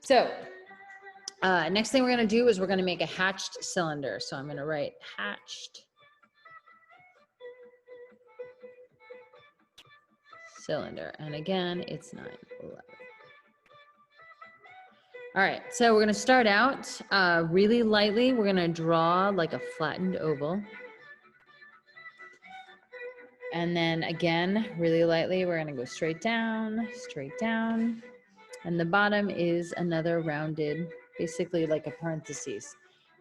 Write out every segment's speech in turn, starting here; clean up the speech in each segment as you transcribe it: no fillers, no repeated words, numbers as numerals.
So next thing we're going to do is we're going to make a hatched cylinder. So I'm going to write hatched cylinder. And again, it's 911. All right, so we're going to start out really lightly. We're going to draw like a flattened oval. And then again, really lightly, we're going to go straight down, straight down. And the bottom is another rounded, basically like a parentheses.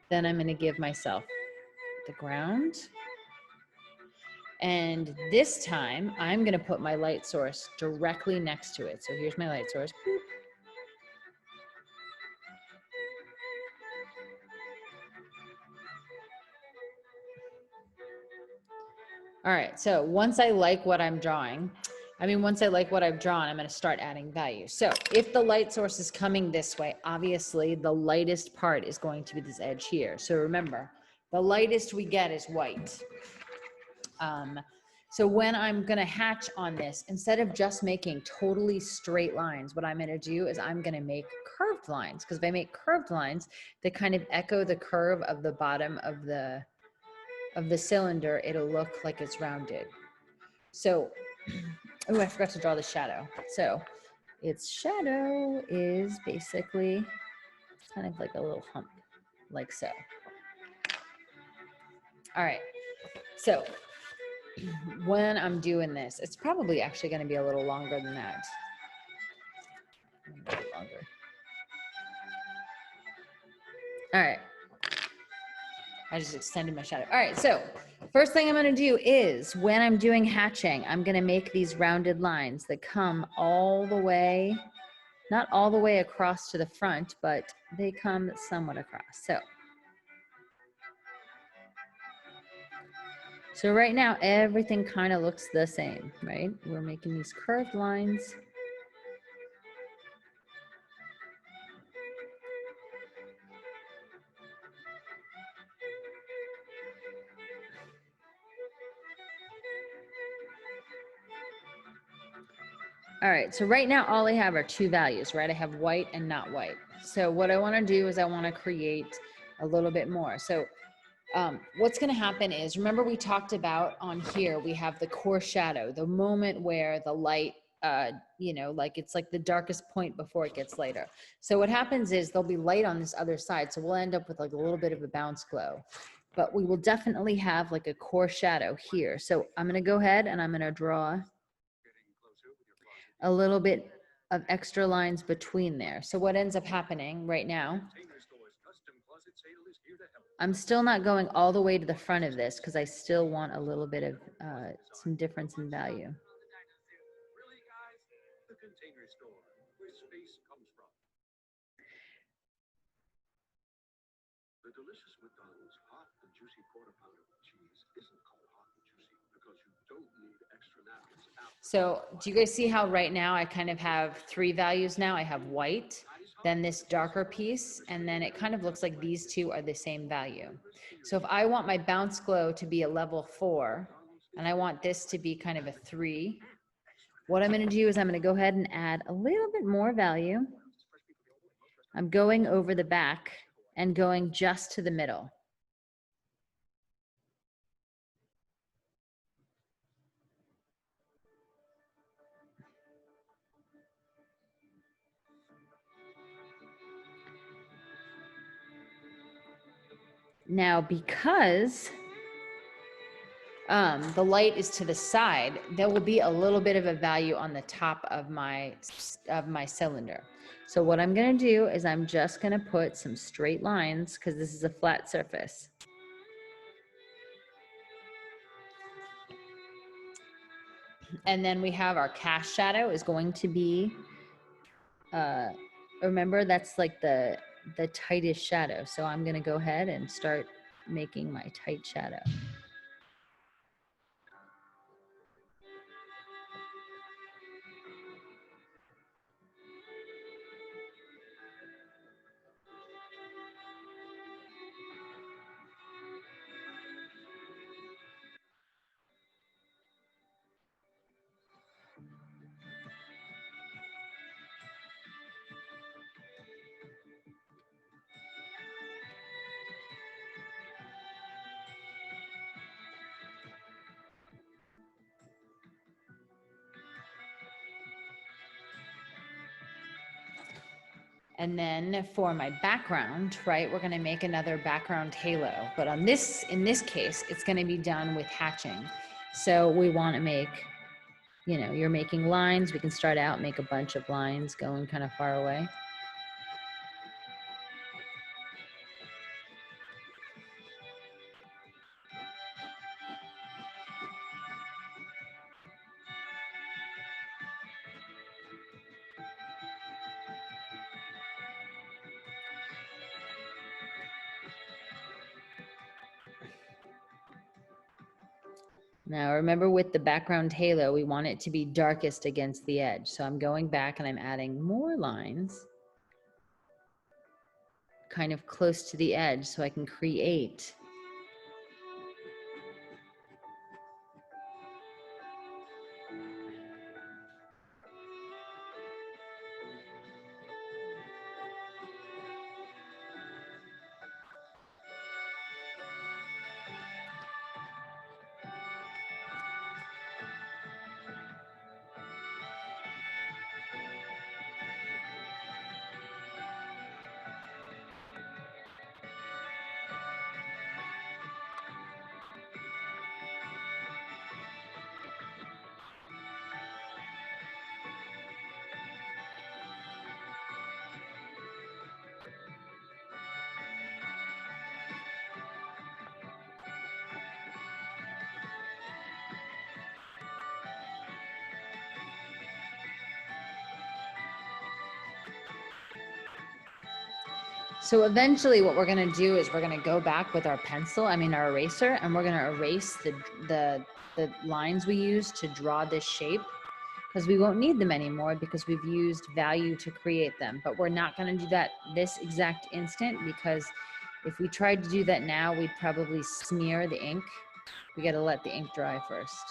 Then I'm going to give myself the ground. And this time, I'm going to put my light source directly next to it. So here's my light source. Boop. All right, so once I like what I'm drawing, once I like what I've drawn, I'm going to start adding value. So if the light source is coming this way, obviously the lightest part is going to be this edge here. So remember, the lightest we get is white. So when I'm going to hatch on this, instead of just making totally straight lines, what I'm going to do is I'm going to make curved lines, because if I make curved lines, they kind of echo the curve of the bottom of the cylinder. It'll look like it's rounded. So, oh, I forgot to draw the shadow. So its shadow is basically kind of like a little hump, like so. All right, so when I'm doing this, it's probably actually going to be a little longer than that. A little longer. All right. I just extended my shadow. All right, so first thing I'm going to do is when I'm doing hatching, I'm going to make these rounded lines that come all the way, not all the way across to the front, but they come somewhat across. So right now, everything kind of looks the same, right? We're making these curved lines. All right, so right now, all I have are two values, right? I have white and not white. So what I want to do is I want to create a little bit more. So what's going to happen is, remember we talked about on here, we have the core shadow, the moment where the light, like it's like the darkest point before it gets lighter. So what happens is there'll be light on this other side. So we'll end up with like a little bit of a bounce glow, but we will definitely have like a core shadow here. So I'm going to go ahead and I'm going to draw a little bit of extra lines between there. So what ends up happening right now, I'm still not going all the way to the front of this because I still want a little bit of some difference in value. The delicious McDonald's hot and juicy quarter pounder with cheese isn't called hot and juicy because you don't need extra napkins. So do you guys see how right now I kind of have three values now? I have white, then this darker piece, and then it kind of looks like these two are the same value. So if I want my bounce glow to be a level 4, and I want this to be kind of a 3, what I'm going to do is I'm going to go ahead and add a little bit more value. I'm going over the back and going just to the middle. Now, because the light is to the side, there will be a little bit of a value on the top of my cylinder. So what I'm going to do is I'm just going to put some straight lines because this is a flat surface. And then we have our cast shadow is going to be, remember that's like the tightest shadow. So I'm going to go ahead and start making my tight shadow. And then for my background, right, we're gonna make another background halo. But on this, in this case, it's gonna be done with hatching. So we wanna make, you know, you're making lines. We can start out, make a bunch of lines going kind of far away. Now remember with the background halo, we want it to be darkest against the edge. So I'm going back and I'm adding more lines kind of close to the edge so I can create. So eventually what we're gonna do is we're gonna go back with our pencil, I mean our eraser, and we're gonna erase the lines we used to draw this shape, because we won't need them anymore because we've used value to create them. But we're not gonna do that this exact instant, because if we tried to do that now, we'd probably smear the ink. We gotta let the ink dry first.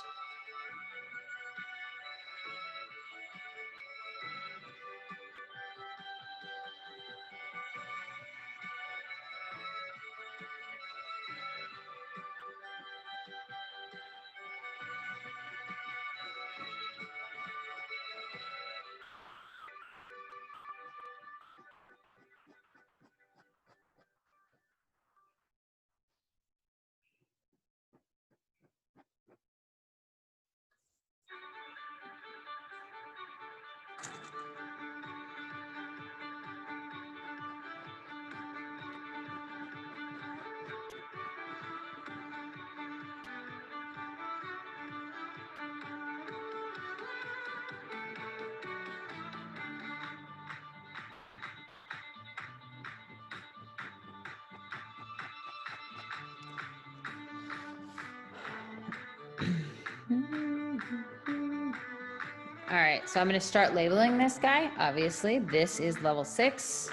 All right, so I'm gonna start labeling this guy. Obviously, this is level 6.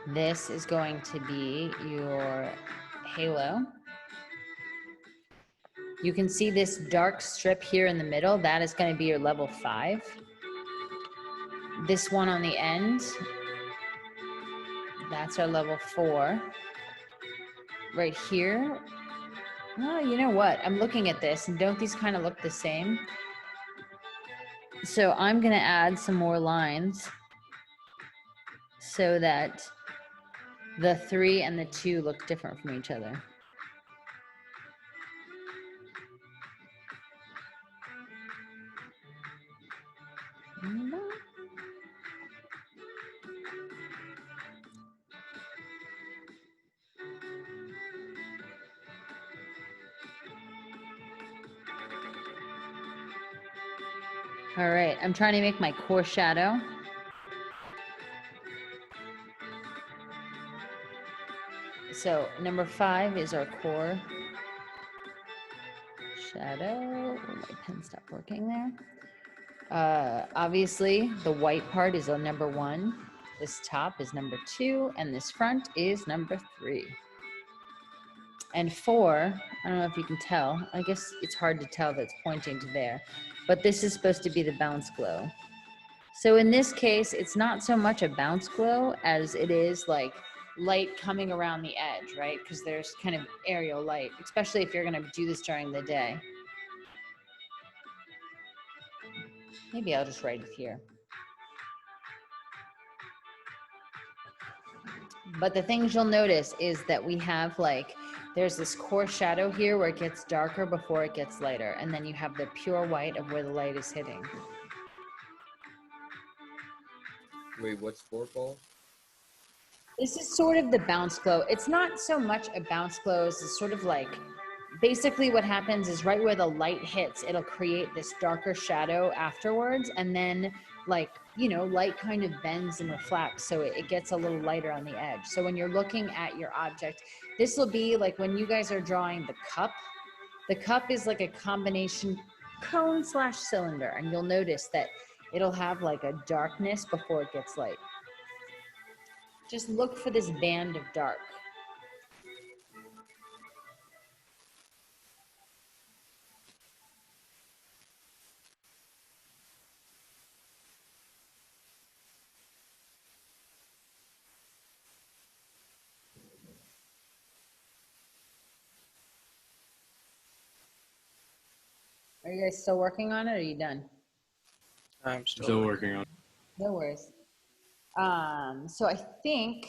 This is going to be your halo. You can see this dark strip here in the middle. That is going to be your level 5. This one on the end, that's our level 4. Right here, well, you know what? I'm looking at this, and don't these kind of look the same? So I'm going to add some more lines so that the 3 and the 2 look different from each other. All right, I'm trying to make my core shadow. So number 5 is our core shadow. Oh, my pen stopped working there. Obviously, the white part is on number 1. This top is number 2, and this front is number 3. And 4, I don't know if you can tell. I guess it's hard to tell that's pointing to there, but this is supposed to be the bounce glow. So in this case, it's not so much a bounce glow as it is like light coming around the edge, right? Because there's kind of aerial light, especially if you're going to do this during the day. Maybe I'll just write it here. But the things you'll notice is that we have like, there's this core shadow here where it gets darker before it gets lighter. And then you have the pure white of where the light is hitting. Wait, what's fourfold? This is sort of the bounce glow. It's not so much a bounce glow as it's sort of like, basically what happens is right where the light hits, it'll create this darker shadow afterwards. And then like, you know, light kind of bends and reflects. So it gets a little lighter on the edge. So when you're looking at your object, this will be like when you guys are drawing the cup is like a combination cone / cylinder. And you'll notice that it'll have like a darkness before it gets light. Just look for this band of dark. Are you guys still working on it or are you done? I'm Still working on it. No worries. So I think